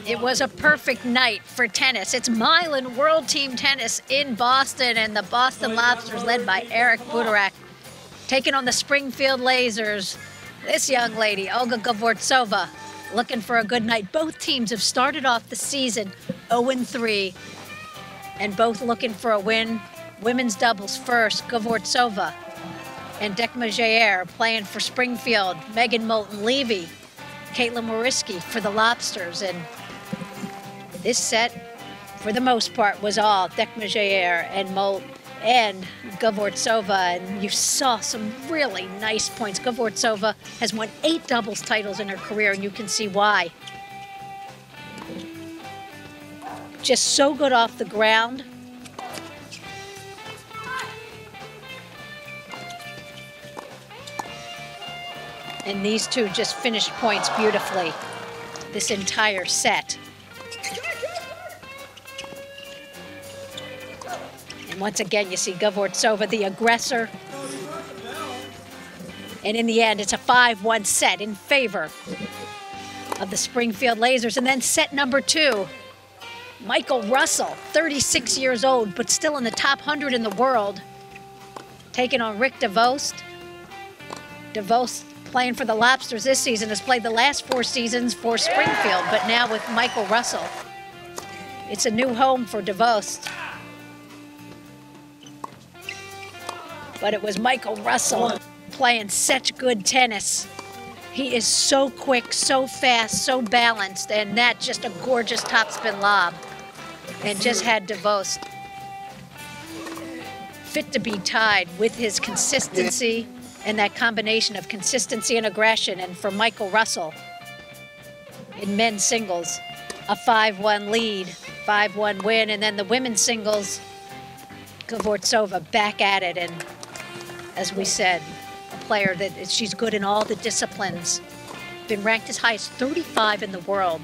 It was a perfect night for tennis. It's Milan World Team Tennis in Boston, and the Boston Lobsters, led by Eric Butorak, taking on the Springfield Lasers. This young lady, Olga Gvortsova, looking for a good night. Both teams have started off the season 0-3, and both looking for a win. Women's doubles first, Gvortsova and Dekma Jair playing for Springfield. Megan Moulton-Levy, Caitlin Wariski for the Lobsters. And this set, for the most part, was all Dekma Jair and Moulton and Gvortsova, and you saw some really nice points. Gvortsova has won 8 doubles titles in her career, and you can see why. Just so good off the ground. And these two just finished points beautifully this entire set. And once again, you see Gvortsova, the aggressor. And in the end, it's a 5-1 set in favor of the Springfield Lasers. And then set number 2, Michael Russell, 36 years old, but still in the top 100 in the world, taking on Rick DeVost. DeVost, playing for the Lobsters this season, has played the last 4 seasons for Springfield, but now with Michael Russell, it's a new home for DeVost. But it was Michael Russell playing such good tennis. He is so quick, so fast, so balanced, and that just a gorgeous topspin lob. And just had DeVost fit to be tied with his consistency and that combination of consistency and aggression. And for Michael Russell, in men's singles, a 5-1 lead, 5-1 win. And then the women's singles, Gvortsova back at it. And as we said, a player that she's good in all the disciplines. Been ranked as high as 35 in the world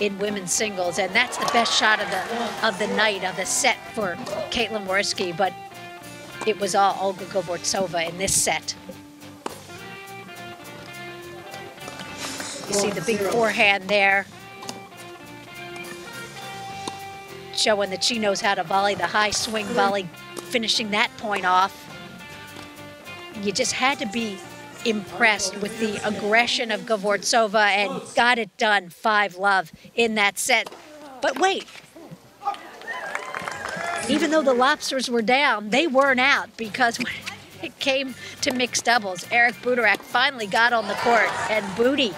in women's singles, and that's the best shot of the night, of the set for Caitlin Wariski, but it was all Olga Gvortsova in this set. You see the big forehand there, showing that she knows how to volley, the high swing volley, finishing that point off. You just had to be impressed with the aggression of Gvortsova, and got it done, 5-love in that set. But wait, even though the Lobsters were down, they weren't out, because when it came to mixed doubles, Eric Butorak finally got on the court, and Booty,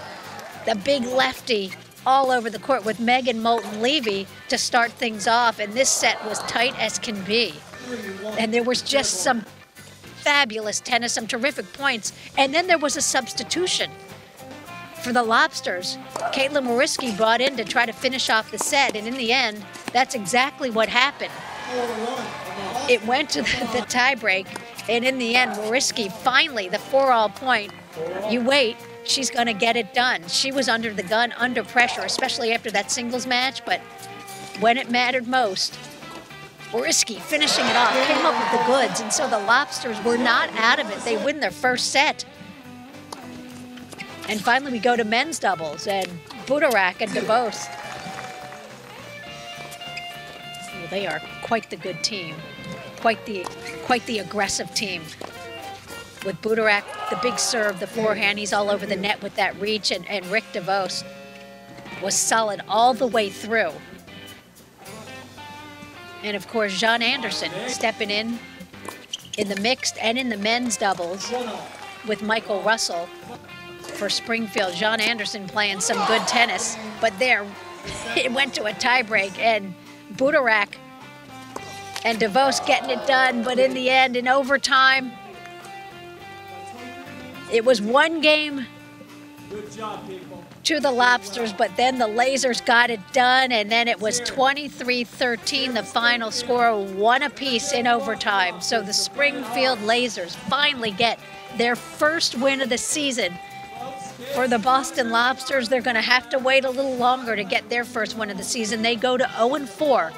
the big lefty, all over the court with Megan Moulton-Levy to start things off, and this set was tight as can be. And there was just some fabulous tennis, some terrific points, and then there was a substitution for the Lobsters. Caitlin Wariski brought in to try to finish off the set, and in the end, that's exactly what happened. It went to the tiebreak, and in the end, Wariski finally, the 4-all point, you wait, she's gonna get it done. She was under the gun, under pressure, especially after that singles match, but when it mattered most, Wariski finishing it off, came up with the goods, and so the Lobsters were not out of it. They win their first set. And finally we go to men's doubles, and Butorak and DeVost. Well, they are quite the good team, quite the aggressive team. With Butorak, the big serve, the forehand, he's all over the net with that reach, and Rick DeVost was solid all the way through. And of course, John Anderson stepping in the mixed and in the men's doubles with Michael Russell for Springfield. John Anderson playing some good tennis, but there it went to a tiebreak, and Butorak and DeVost getting it done, but in the end, in overtime, it was 1 game to the Lobsters, but then the Lasers got it done, and then it was 23-13, the final score, 1 apiece in overtime. So the Springfield Lasers finally get their first win of the season. For the Boston Lobsters, they're going to have to wait a little longer to get their first win of the season. They go to 0-4